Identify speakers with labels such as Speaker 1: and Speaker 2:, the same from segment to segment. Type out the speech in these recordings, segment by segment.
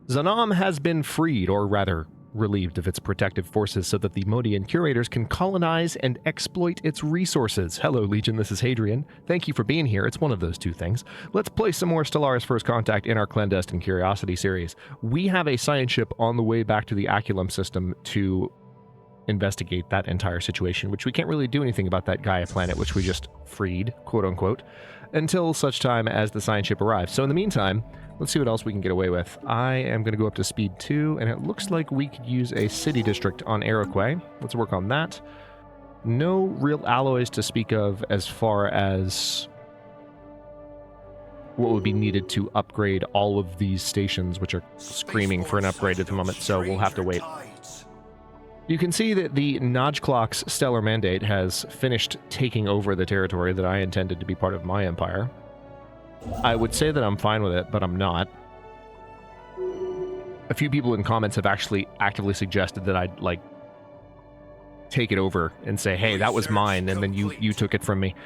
Speaker 1: Zanam has been freed, or rather, relieved of its protective forces so that the Modian Curators can colonize and exploit its resources. Hello, Legion, this is Hadrian. Thank you for being here. It's one of those two things. Let's play some more Stellaris First Contact in our Clandestine Curiosity series. We have a science ship on the way back to the Aculum system to investigate that entire situation, which we can't really do anything about that Gaia planet, which we just freed, quote-unquote, until such time as the science ship arrives. So in the meantime, let's see what else we can get away with. I am going to go up to speed 2, and it looks like we could use a city district on Iroquois. Let's work on that. No real alloys to speak of as far as what would be needed to upgrade all of these stations, which are screaming for an upgrade at the moment, so we'll have to wait. You can see that the Nodgeclock's stellar mandate has finished taking over the territory that I intended to be part of my empire. I would say that I'm fine with it, but I'm not. A few people in comments have actually actively suggested that I'd, like, take it over and say, hey, that was mine, and then you took it from me.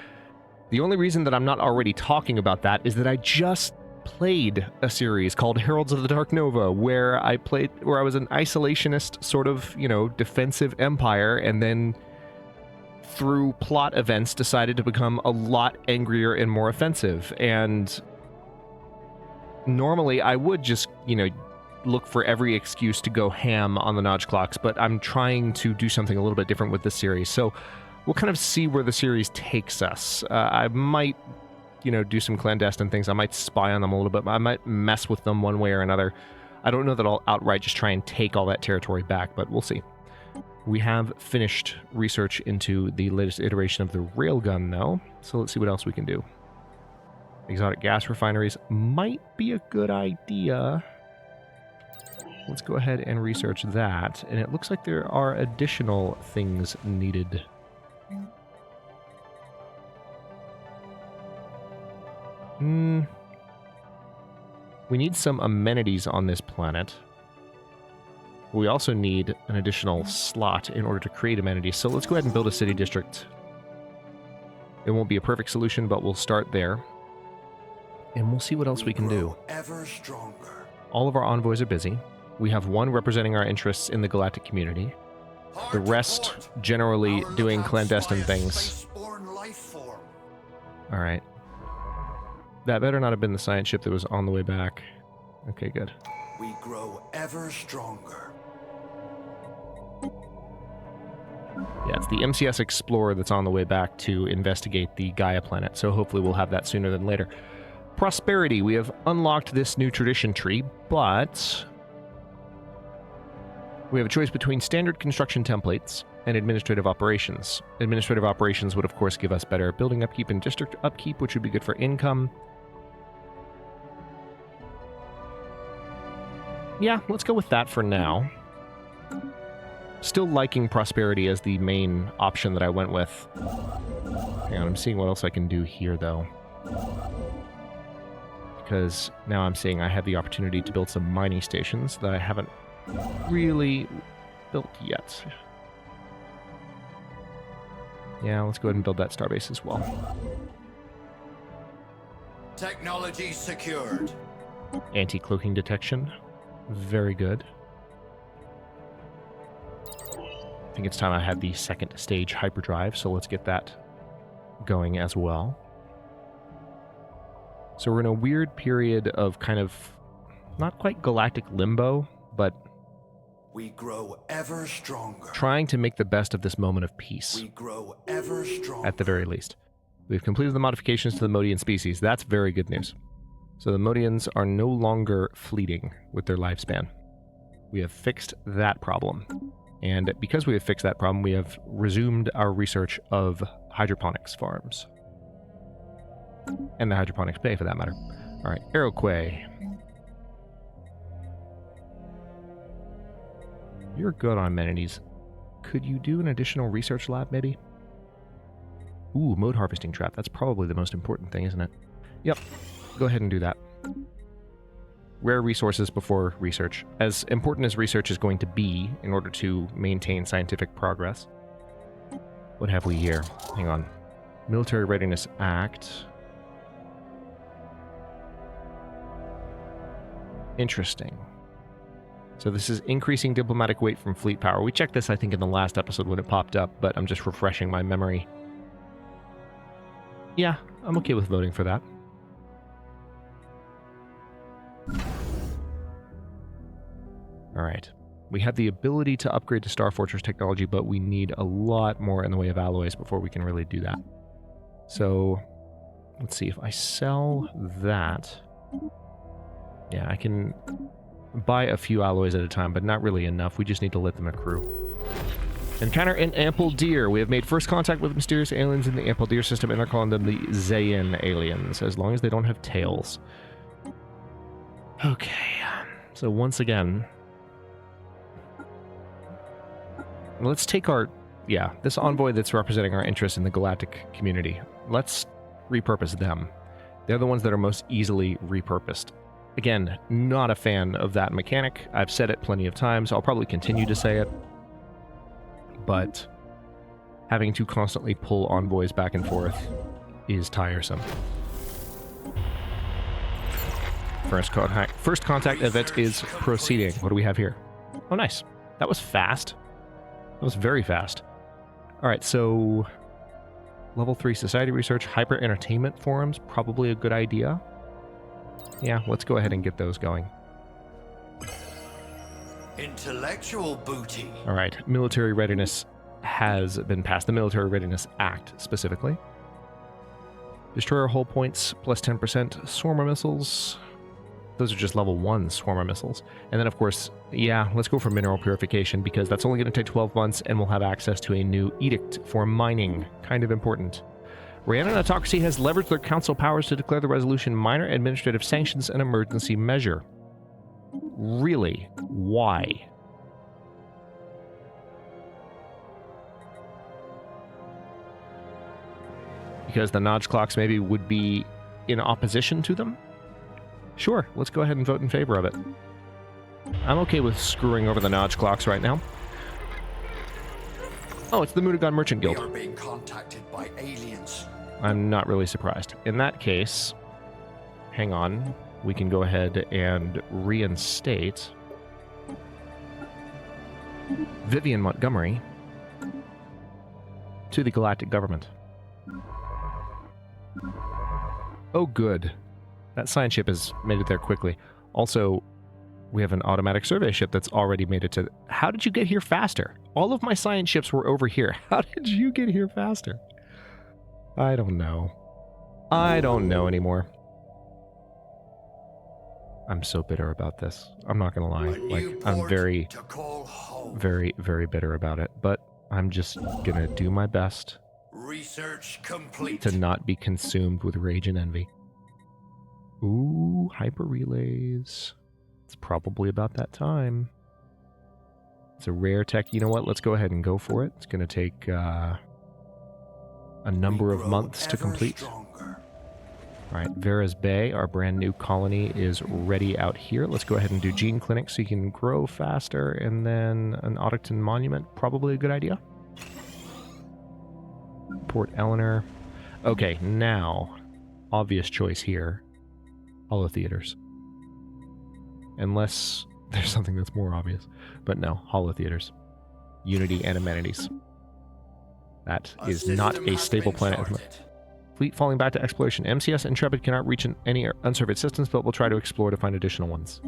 Speaker 1: The only reason that I'm not already talking about that is that I just played a series called Heralds of the Dark Nova, where I was an isolationist sort of, defensive empire, and then through plot events decided to become a lot angrier and more offensive. And normally I would just, look for every excuse to go ham on the Nodgeclocks, but I'm trying to do something a little bit different with this series. So we'll kind of see where the series takes us. I might do some clandestine things. I might spy on them a little bit. I might mess with them one way or another. I don't know that I'll outright just try and take all that territory back, but we'll see. We have finished research into the latest iteration of the railgun, though, so let's see what else we can do. Exotic gas refineries might be a good idea. Let's go ahead and research that, and it looks like there are additional things needed. We need some amenities on this planet. We also need an additional slot in order to create amenities, so let's go ahead and build a city district. It won't be a perfect solution, but we'll start there. And we'll see what else we can do.
Speaker 2: Ever stronger.
Speaker 1: All of our envoys are busy. We have one representing our interests in the galactic community. The rest generally doing clandestine things. Alright. That better not have been the science ship that was on the way back. Okay, good.
Speaker 2: We grow ever stronger.
Speaker 1: Yeah, it's the MCS Explorer that's on the way back to investigate the Gaia planet, so hopefully we'll have that sooner than later. Prosperity. We have unlocked this new tradition tree, but we have a choice between standard construction templates and administrative operations. Administrative operations would, of course, give us better building upkeep and district upkeep, which would be good for income. Yeah, let's go with that for now. Still liking prosperity as the main option that I went with. Hang on, I'm seeing what else I can do here, though. Because now I'm seeing I have the opportunity to build some mining stations that I haven't really built yet. Yeah, let's go ahead and build that starbase as well.
Speaker 2: Technology secured.
Speaker 1: Anti-cloaking detection. Very good. I think it's time I had the second stage hyperdrive, so let's get that going as well. So we're in a weird period of kind of not quite galactic limbo, but
Speaker 2: we grow ever stronger.
Speaker 1: Trying to make the best of this moment of peace.
Speaker 2: We grow ever stronger.
Speaker 1: At the very least. We've completed the modifications to the Modian species. That's very good news. So the Modians are no longer fleeting with their lifespan. We have fixed that problem. And because we have fixed that problem, we have resumed our research of hydroponics farms. And the hydroponics bay, for that matter. All right, Iroquois. You're good on amenities. Could you do an additional research lab, maybe? Ooh, mode harvesting trap. That's probably the most important thing, isn't it? Yep. Go ahead and do that. Rare resources before research. As important as research is going to be in order to maintain scientific progress. What have we here? Hang on. Military Readiness Act. Interesting. So this is increasing diplomatic weight from fleet power. We checked this, I think, in the last episode when it popped up, but I'm just refreshing my memory. Yeah, I'm okay with voting for that. Alright. We have the ability to upgrade to Star Fortress technology, but we need a lot more in the way of alloys before we can really do that. So, let's see, if I sell that... Yeah, I can buy a few alloys at a time, but not really enough. We just need to let them accrue. Encounter an ample deer. We have made first contact with mysterious aliens in the ample deer system, and they're calling them the Zayan aliens, as long as they don't have tails. Okay, so once again... Let's take our... Yeah, this envoy that's representing our interests in the galactic community. Let's repurpose them. They're the ones that are most easily repurposed. Again, not a fan of that mechanic. I've said it plenty of times. I'll probably continue to say it. But having to constantly pull envoys back and forth is tiresome. First contact event is proceeding. What do we have here? Oh, nice. That was fast. That was very fast. Alright, so... Level 3 society research, hyper entertainment forums, probably a good idea. Yeah, let's go ahead and get those going.
Speaker 2: Intellectual booty.
Speaker 1: Alright, military readiness has been passed. The Military Readiness Act, specifically. Destroyer hull points, plus 10%. Swarmer missiles. Those are just level 1 Swarmer missiles. And then, of course, yeah, let's go for mineral purification, because that's only going to take 12 months, and we'll have access to a new edict for mining. Kind of important. Rhiannon Autocracy has leveraged their council powers to declare the resolution minor administrative sanctions an emergency measure. Really? Why? Because the notch clocks maybe would be in opposition to them? Sure, let's go ahead and vote in favor of it. I'm okay with screwing over the notch clocks right now. Oh, it's the Mudagon Merchant Guild.
Speaker 2: We are being contacted by aliens.
Speaker 1: I'm not really surprised. In that case, hang on, we can go ahead and reinstate Vivian Montgomery to the galactic government. Oh, good. That science ship has made it there quickly. Also, we have an automatic survey ship that's already made it to... How did you get here faster? All of my science ships were over here. How did you get here faster? I don't know. I don't know anymore. I'm so bitter about this. I'm not gonna lie. Like, I'm very, very, very bitter about it. But I'm just gonna do my best
Speaker 2: Research complete.
Speaker 1: to not be consumed with rage and envy. Ooh, hyper relays. It's probably about that time. It's a rare tech. You know what? Let's go ahead and go for it. It's going to take a number of months to complete.
Speaker 2: Stronger.
Speaker 1: All right, Vera's Bay, our brand new colony, is ready out here. Let's go ahead and do gene clinics so you can grow faster, and then an Audicton Monument, probably a good idea. Port Eleanor. Okay, now, obvious choice here. Holo theaters. Unless there's something that's more obvious. But no, holo theaters. Unity and amenities. That is not a stable planet. Fleet falling back to exploration. MCS Intrepid cannot reach any unsurveyed systems, but we'll try to explore to find additional ones.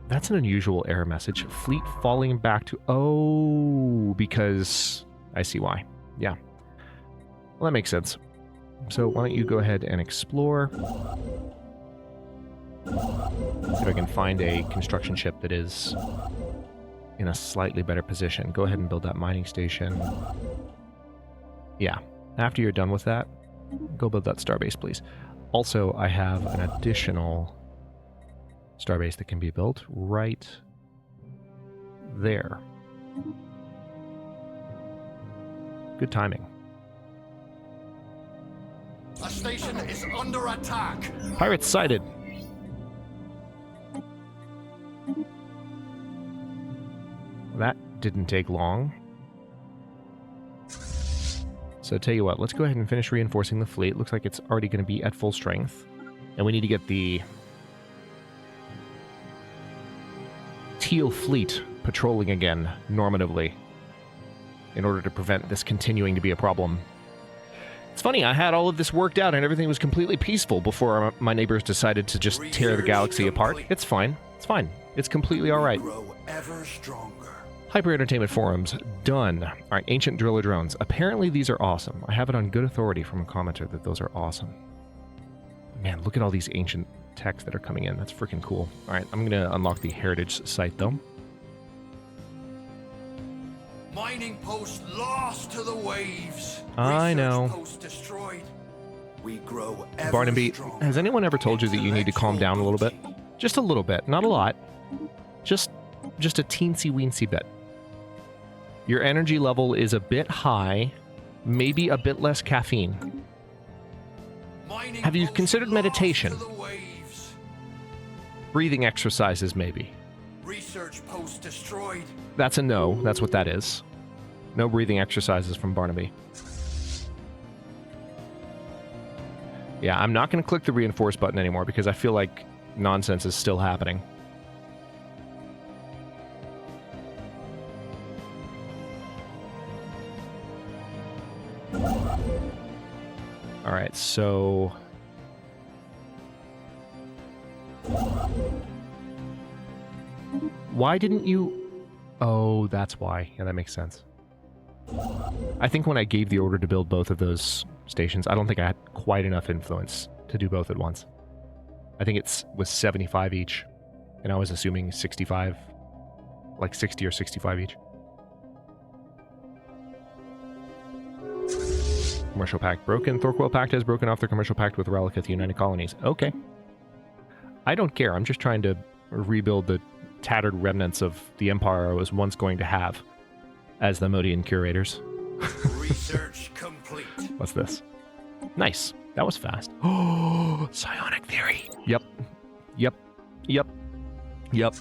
Speaker 1: That's an unusual error message. Fleet falling back to... Oh, because... I see why. Yeah. Well, that makes sense. So why don't you go ahead and explore. See if I can find a construction ship that is in a slightly better position. Go ahead and build that mining station. Yeah. After you're done with that, go build that starbase, please. Also, I have an additional starbase that can be built right there. Good timing.
Speaker 2: A station is under attack.
Speaker 1: Pirates sighted. That didn't take long. So tell you what, let's go ahead and finish reinforcing the fleet. Looks like it's already going to be at full strength. And we need to get the Teal fleet patrolling again, normatively, in order to prevent this continuing to be a problem. It's funny, I had all of this worked out and everything was completely peaceful before my neighbors decided to just tear the galaxy apart. It's fine. It's fine. It's completely alright. Hyper Entertainment Forums, done. Alright, Ancient Driller Drones. Apparently these are awesome. I have it on good authority from a commenter that those are awesome. Man, look at all these ancient techs that are coming in. That's freaking cool. Alright, I'm going to unlock the Heritage site, though.
Speaker 2: Mining post lost to the waves.
Speaker 1: I know.
Speaker 2: Post destroyed. We grow ever
Speaker 1: Barnaby,
Speaker 2: stronger.
Speaker 1: has anyone ever told you that you need to calm down a little bit? Just a little bit, not a lot. Just a teensy-weensy bit. Your energy level is a bit high, maybe a bit less caffeine.
Speaker 2: Mining
Speaker 1: Have you
Speaker 2: post
Speaker 1: considered
Speaker 2: lost
Speaker 1: meditation?
Speaker 2: to the waves.
Speaker 1: Breathing exercises, maybe.
Speaker 2: Research post destroyed.
Speaker 1: That's a no. That's what that is. No breathing exercises from Barnaby. Yeah, I'm not going to click the reinforce button anymore because I feel like nonsense is still happening. Alright, so... Why didn't you... Oh, that's why. Yeah, that makes sense. I think when I gave the order to build both of those stations, I don't think I had quite enough influence to do both at once. I think it was 75 each, and I was assuming 65, like 60 or 65 each. Commercial pact broken. Thorquil pact has broken off their commercial pact with Relic United Colonies. Okay. I don't care. I'm just trying to rebuild the tattered remnants of the empire I was once going to have as the Modian Curators.
Speaker 2: Research complete.
Speaker 1: What's this? Nice. That was fast. Oh, psionic theory. Yep. Yep. Yep. Yep.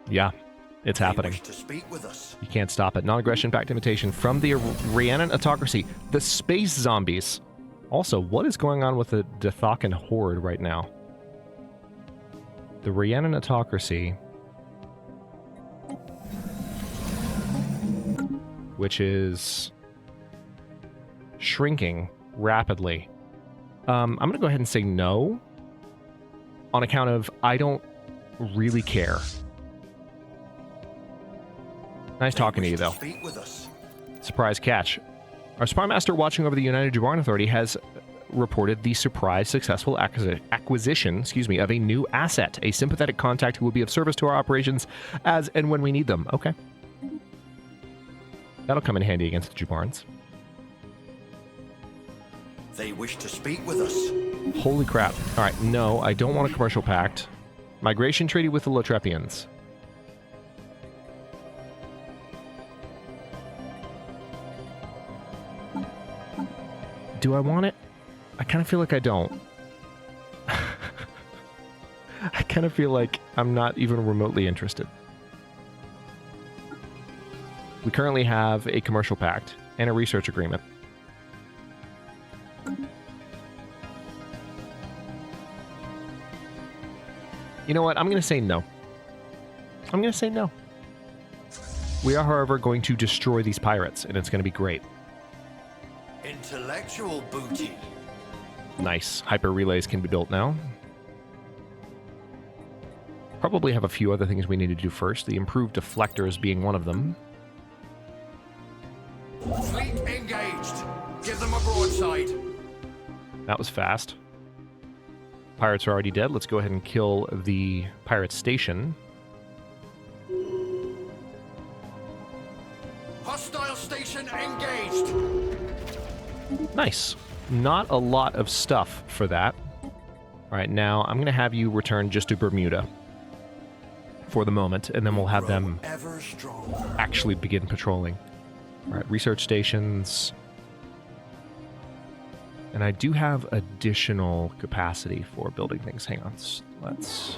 Speaker 1: Yeah. It's happening.
Speaker 2: Wish to speak with us.
Speaker 1: You can't stop it. Non-aggression pact invitation from the Rhiannon autocracy. The space zombies. Also, what is going on with the Dethakan horde right now? The Rhiannon autocracy, which is shrinking rapidly. I'm going to go ahead and say no on account of I don't really care. Nice talking to you, though.
Speaker 2: Speak with us.
Speaker 1: Surprise catch. Our spy master watching over the United Jubaran Authority has reported the surprise successful acquisition, of a new asset, a sympathetic contact who will be of service to our operations as and when we need them. Okay. That'll come in handy against the Jubarans.
Speaker 2: They wish to speak with us.
Speaker 1: Holy crap. Alright, no, I don't want a commercial pact. Migration treaty with the Lotrepians. Do I want it? I kind of feel like I don't. I kind of feel like I'm not even remotely interested. We currently have a commercial pact and a research agreement. You know what? I'm going to say no. I'm going to say no. We are, however, going to destroy these pirates, and it's going to be great.
Speaker 2: Intellectual booty.
Speaker 1: Nice. Hyper relays can be built now. Probably have a few other things we need to do first. The improved deflectors being one of them.
Speaker 2: Fleet engaged. Give them a broadside.
Speaker 1: That was fast. Pirates are already dead. Let's go ahead and kill the pirate station.
Speaker 2: Hostile station engaged.
Speaker 1: Nice. Not a lot of stuff for that. Alright, now I'm going to have you return just to Bermuda for the moment, and then we'll have them actually begin patrolling. Alright, research stations. And I do have additional capacity for building things. Hang on. Let's...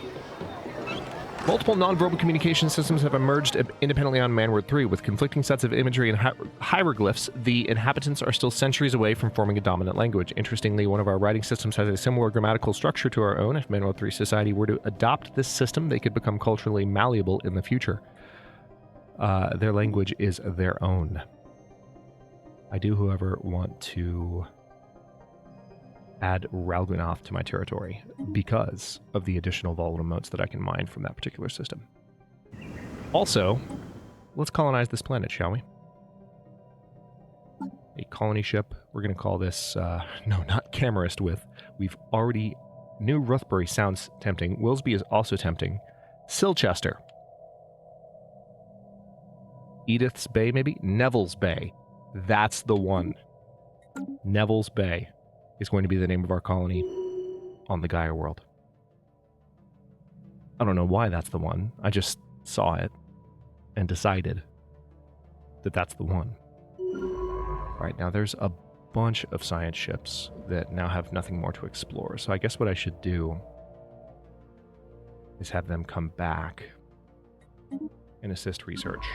Speaker 1: Multiple nonverbal communication systems have emerged independently on Manward 3. With conflicting sets of imagery and hieroglyphs, the inhabitants are still centuries away from forming a dominant language. Interestingly, one of our writing systems has a similar grammatical structure to our own. If Manward 3 society were to adopt this system, they could become culturally malleable in the future. Their language is their own. I do, however, want to add Ralguinoth to my territory because of the additional volatile motes that I can mine from that particular system. Also, let's colonize this planet, shall we? A colony ship. We're going to call this, no, not Camarist with. We've already... New Ruthbury sounds tempting. Willsby is also tempting. Silchester. Edith's Bay, maybe? Neville's Bay. That's the one. Neville's Bay is going to be the name of our colony on the Gaia world. I don't know why that's the one. I just saw it and decided that that's the one. All right, now there's a bunch of science ships that now have nothing more to explore. So I guess what I should do is have them come back and assist research.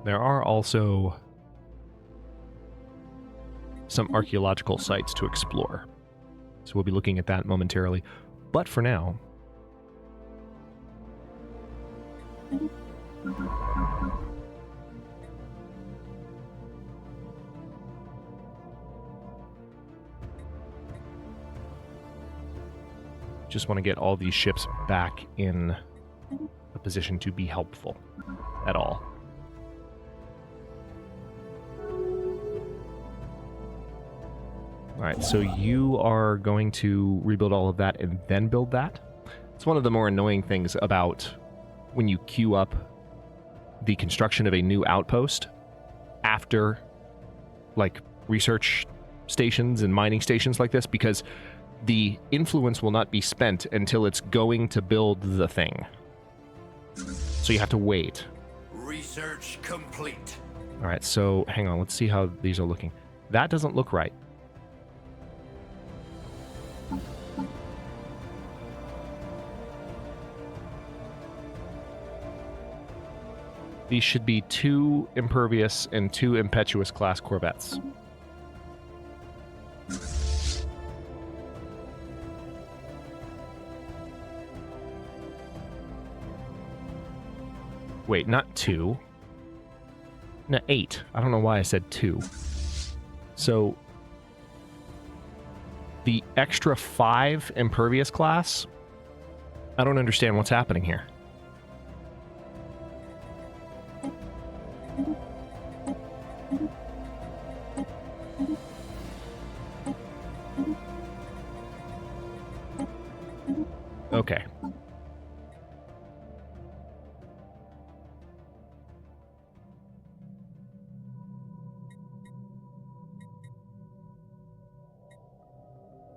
Speaker 1: There are also some archaeological sites to explore, so we'll be looking at that momentarily. But for now, just want to get all these ships back in a position to be helpful at all. All right, so you are going to rebuild all of that and then build that. It's one of the more annoying things about when you queue up the construction of a new outpost after, like, research stations and mining stations like this, because the influence will not be spent until it's going to build the thing. So you have to wait.
Speaker 2: Research complete.
Speaker 1: All right, so hang on. Let's see how these are looking. That doesn't look right. These should be 2 impervious and 2 impetuous class corvettes. Wait, not 2. No, 8. I don't know why I said 2. So, the extra 5 impervious class? I don't understand what's happening here. Okay.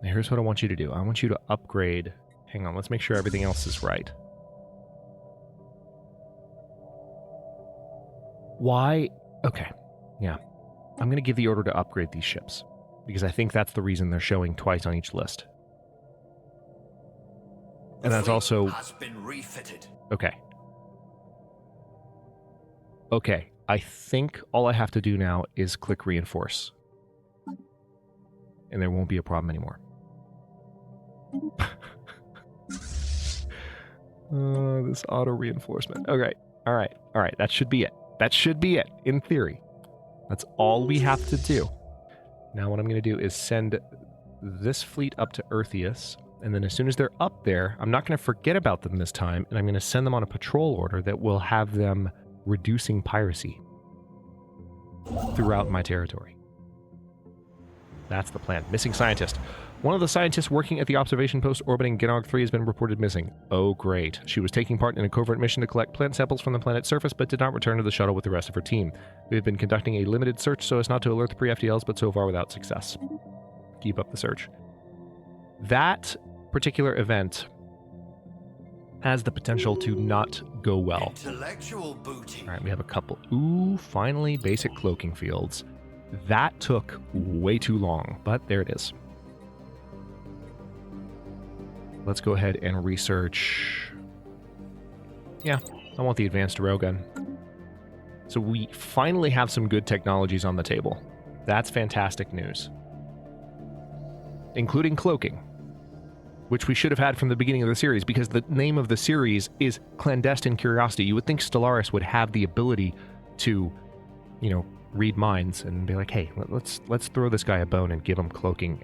Speaker 1: Here's what I want you to do. I want you to upgrade... Hang on, let's make sure everything else is right. Why? Okay, yeah. I'm going to give the order to upgrade these ships, because I think that's the reason they're showing twice on each list. And that's also...
Speaker 2: has been refitted.
Speaker 1: Okay. Okay, I think all I have to do now is click reinforce. And there won't be a problem anymore. This auto reinforcement. Okay, all right. That should be it. That should be it, in theory. That's all we have to do. Now what I'm going to do is send this fleet up to Eartheus, and then as soon as they're up there, I'm not going to forget about them this time, and I'm going to send them on a patrol order that will have them reducing piracy throughout my territory. That's the plan. Missing scientist. One of the scientists working at the observation post orbiting Genog 3 has been reported missing. Oh, great. She was taking part in a covert mission to collect plant samples from the planet's surface, but did not return to the shuttle with the rest of her team. We have been conducting a limited search so as not to alert the pre-FTLs, but so far without success. Keep up the search. That particular event has the potential to not go well.
Speaker 2: Intellectual booty.
Speaker 1: All right, we have a couple. Ooh, finally, basic cloaking fields. That took way too long, but there it is. Let's go ahead and research. Yeah, I want the advanced railgun. So we finally have some good technologies on the table. That's fantastic news. Including cloaking, which we should have had from the beginning of the series, because the name of the series is Clandestine Curiosity. You would think Stellaris would have the ability to, you know, read minds and be like, hey, let's throw this guy a bone and give him cloaking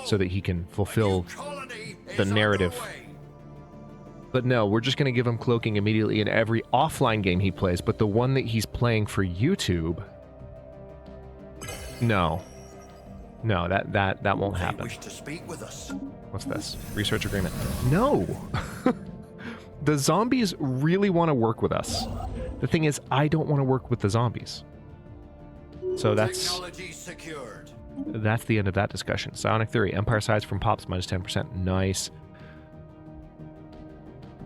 Speaker 1: so that he can fulfill the narrative. But no, we're just going to give him cloaking immediately in every offline game he plays, but the one that he's playing for YouTube, no. No, that won't happen.
Speaker 2: Wish to speak with us.
Speaker 1: What's this? Research agreement. No! The zombies really want to work with us. The thing is, I don't want to work with the zombies. So that's the end of that discussion. Psionic theory. Empire size from pops minus 10%. Nice.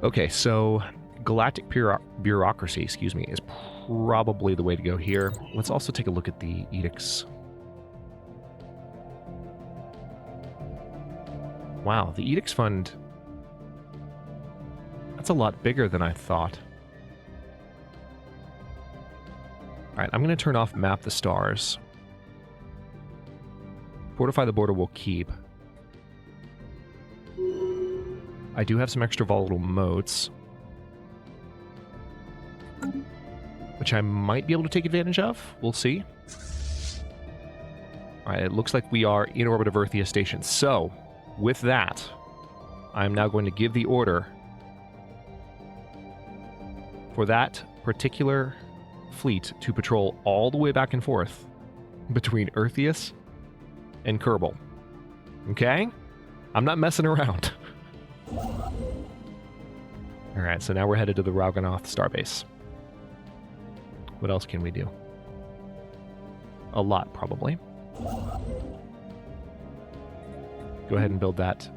Speaker 1: Okay, so galactic bureaucracy, excuse me, is probably the way to go here. Let's also take a look at the edicts. Wow, the edicts fund, that's a lot bigger than I thought. Alright, I'm going to turn off Map the Stars. Fortify the Border will keep. I do have some extra volatile motes, which I might be able to take advantage of. We'll see. Alright, it looks like we are in orbit of Earthia Station. So, with that, I'm now going to give the order for that particular fleet to patrol all the way back and forth between Earthius and Kerbal. Okay? I'm not messing around. Alright, so now we're headed to the Raugonoth starbase. What else can we do? A lot, probably. Go ahead and build that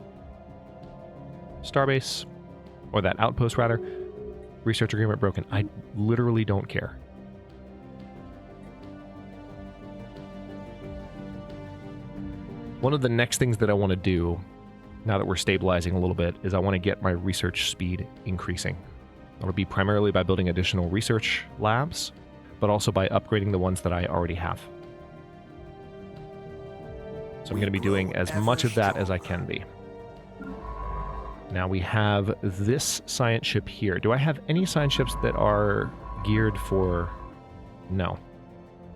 Speaker 1: starbase, or that outpost, rather. Research agreement broken. I literally don't care. One of the next things that I want to do, now that we're stabilizing a little bit, is I want to get my research speed increasing. That'll be primarily by building additional research labs, but also by upgrading the ones that I already have. So I'm going to be doing as much of that as I can be. Now we have this science ship here. Do I have any science ships that are geared for... No.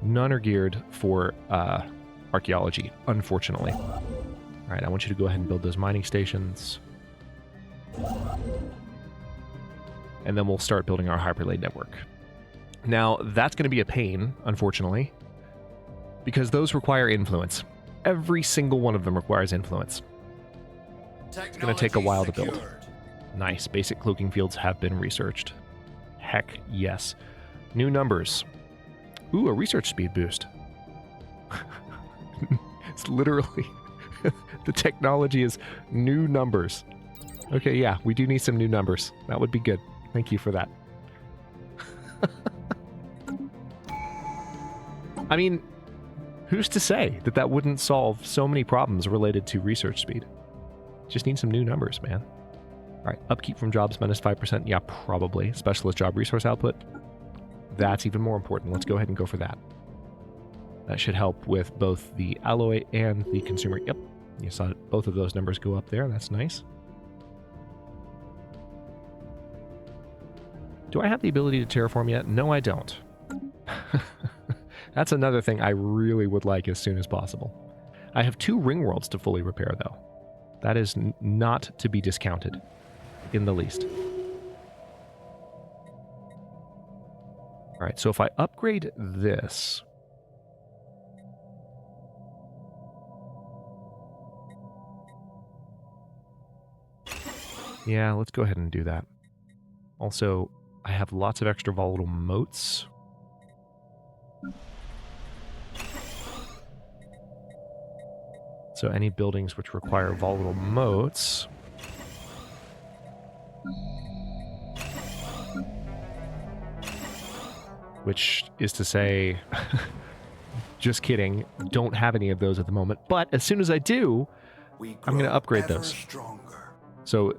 Speaker 1: None are geared for archaeology, unfortunately. Alright, I want you to go ahead and build those mining stations. And then we'll start building our hyperlane network. Now, that's going to be a pain, unfortunately, because those require influence. Every single one of them requires influence. It's going to take a while to build. Nice. Basic cloaking fields have been researched. Heck, yes. New numbers. Ooh, a research speed boost. It's literally... the technology is new numbers. Okay, yeah, we do need some new numbers. That would be good. Thank you for that. I mean... who's to say that that wouldn't solve so many problems related to research speed? Just need some new numbers, man. Alright, upkeep from jobs minus 5%. Yeah, probably. Specialist job resource output. That's even more important. Let's go ahead and go for that. That should help with both the alloy and the consumer. Yep, you saw both of those numbers go up there. That's nice. Do I have the ability to terraform yet? No, I don't. That's another thing I really would like as soon as possible. I have 2 ring worlds to fully repair, though. That is not to be discounted in the least. Alright, so if I upgrade this... yeah, let's go ahead and do that. Also, I have lots of extra volatile motes. So any buildings which require volatile motes which is to say, just kidding, don't have any of those at the moment. But as soon as I do, I'm going to upgrade those.
Speaker 2: Stronger.
Speaker 1: So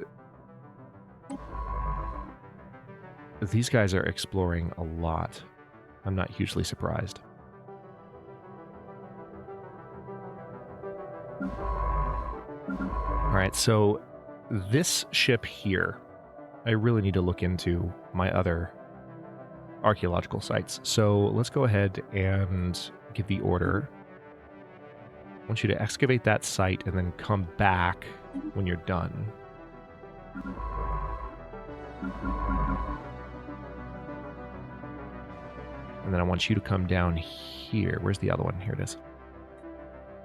Speaker 1: these guys are exploring a lot. I'm not hugely surprised. All right, so this ship here, I really need to look into my other archaeological sites. So let's go ahead and give the order. I want you to excavate that site and then come back when you're done. And then I want you to come down here. Where's the other one? Here it is.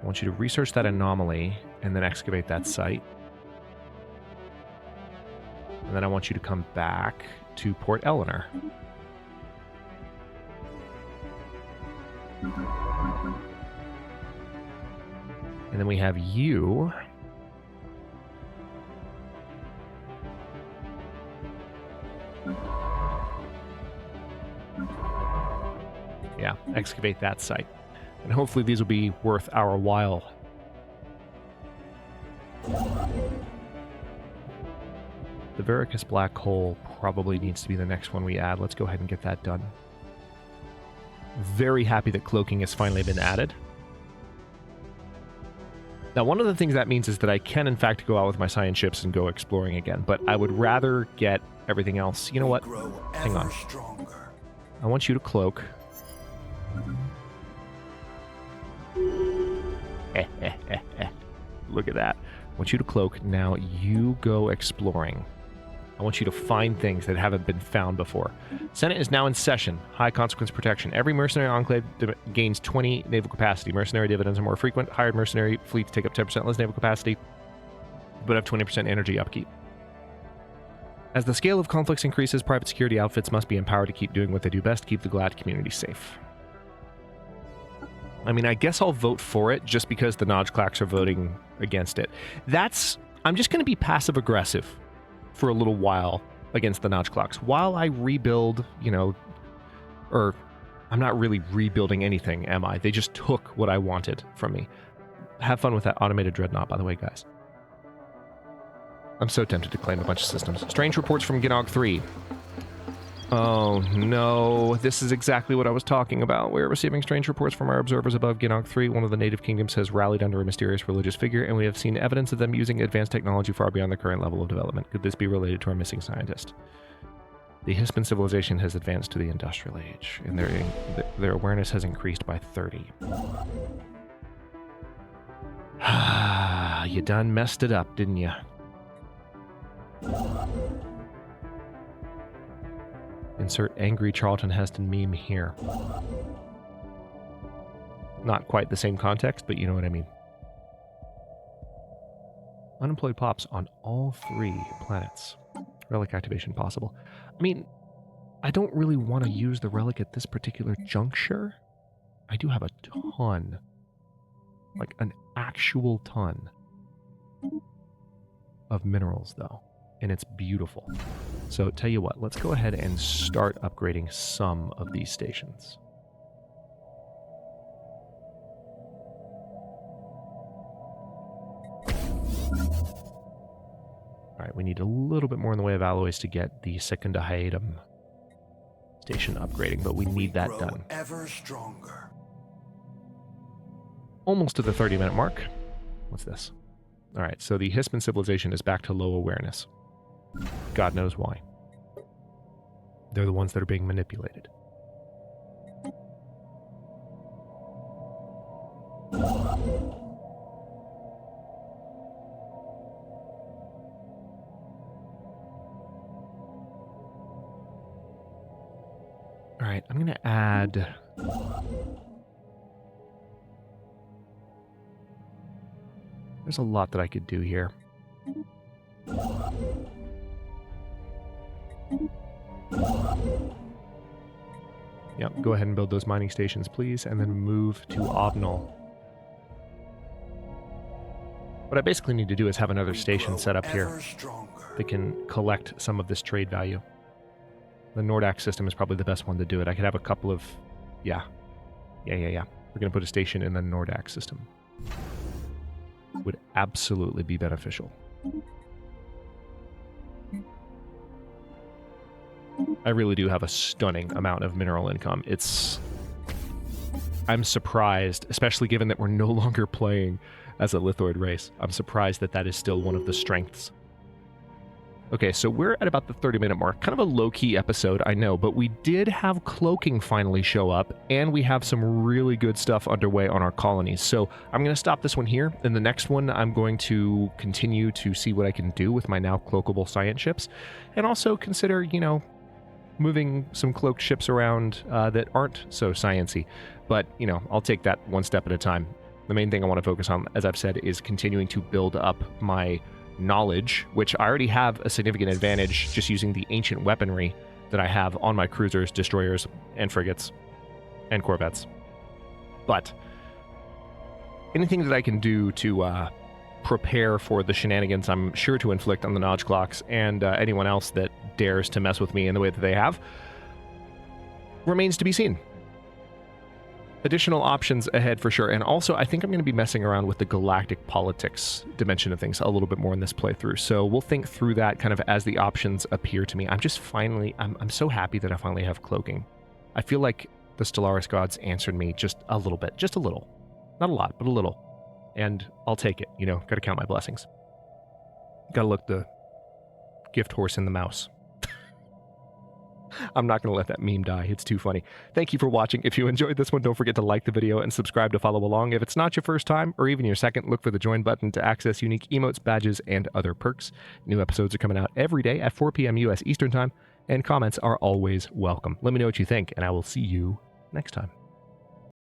Speaker 1: I want you to research that anomaly and then excavate that site. And then I want you to come back to Port Eleanor. And then we have you. Yeah, excavate that site. And hopefully these will be worth our while. The Veracruz black hole probably needs to be the next one we add. Let's go ahead and get that done. Very happy that cloaking has finally been added. Now, one of the things that means is that I can, in fact, go out with my science ships and go exploring again, but I would rather get everything else. You know what? Hang on. I want you to cloak. Look at that. I want you to cloak. Now you go exploring. I want you to find things that haven't been found before. Senate is now in session. High consequence protection. Every mercenary enclave gains 20 naval capacity. Mercenary dividends are more frequent. Hired mercenary fleets take up 10% less naval capacity, but have 20% energy upkeep. As the scale of conflicts increases, private security outfits must be empowered to keep doing what they do best, keep the galactic community safe. I mean, I guess I'll vote for it just because the Nodge-Clacks are voting against it. I'm just going to be passive-aggressive for a little while against the Nodge-Clacks while I rebuild, or I'm not really rebuilding anything, am I? They just took what I wanted from me. Have fun with that automated dreadnought, by the way, guys. I'm so tempted to claim a bunch of systems. Strange reports from Ginog 3. Oh no, this is exactly what I was talking about. We're receiving strange reports from our observers above Ginog 3. One of the native kingdoms has rallied under a mysterious religious figure, and we have seen evidence of them using advanced technology far beyond their current level of development. Could this be related to our missing scientist? The Hispan civilization has advanced to the industrial age, and their awareness has increased by 30. You done messed it up, didn't you? Insert angry Charlton Heston meme here. Not quite the same context, but you know what I mean. Unemployed pops on all 3 planets. Relic activation possible. I mean, I don't really want to use the relic at this particular juncture. I do have a ton. Like an actual ton of minerals, though. And it's beautiful. So tell you what, let's go ahead and start upgrading some of these stations. All right, we need a little bit more in the way of alloys to get the Secunda Haedum station upgrading, but we need that done.
Speaker 2: Ever stronger.
Speaker 1: Almost to the 30-minute mark. What's this? All right, so the Hispan civilization is back to low awareness. God knows why. They're the ones that are being manipulated. All right, I'm going to add... There's a lot that I could do here. Yep, go ahead and build those mining stations, please, and then move to Obnal. What I basically need to do is have another station set up here that can collect some of this trade value. The Nordax system is probably the best one to do it. I could have a couple of... Yeah. We're going to put a station in the Nordax system. Would absolutely be beneficial. I really do have a stunning amount of mineral income. I'm surprised, especially given that we're no longer playing as a lithoid race. I'm surprised that that is still one of the strengths. Okay, so we're at about the 30-minute mark. Kind of a low-key episode, I know, but we did have cloaking finally show up, and we have some really good stuff underway on our colonies. So I'm going to stop this one here. In the next one, I'm going to continue to see what I can do with my now cloakable science ships, and also consider, you know, moving some cloaked ships around that aren't so science-y. But, you know, I'll take that one step at a time. The main thing I want to focus on, as I've said, is continuing to build up my knowledge, which I already have a significant advantage just using the ancient weaponry that I have on my cruisers, destroyers, and frigates, and corvettes. But anything that I can do to prepare for the shenanigans I'm sure to inflict on the Nodge clocks and anyone else that dares to mess with me in the way that they have remains to be seen. Additional options ahead for sure, and also I think I'm going to be messing around with the galactic politics dimension of things a little bit more in this playthrough, so we'll think through that kind of as the options appear to me. I'm so happy that I finally have cloaking. I feel like the Stellaris gods answered me just a little bit, just a little. Not a lot, but a little. And I'll take it, you know, gotta count my blessings. Gotta look the gift horse in the mouse. I'm not going to let that meme die. It's too funny. Thank you for watching. If you enjoyed this one, don't forget to like the video and subscribe to follow along. If it's not your first time or even your second, look for the join button to access unique emotes, badges, and other perks. New episodes are coming out every day at 4 p.m. U.S. Eastern Time, and comments are always welcome. Let me know what you think, and I will see you next time.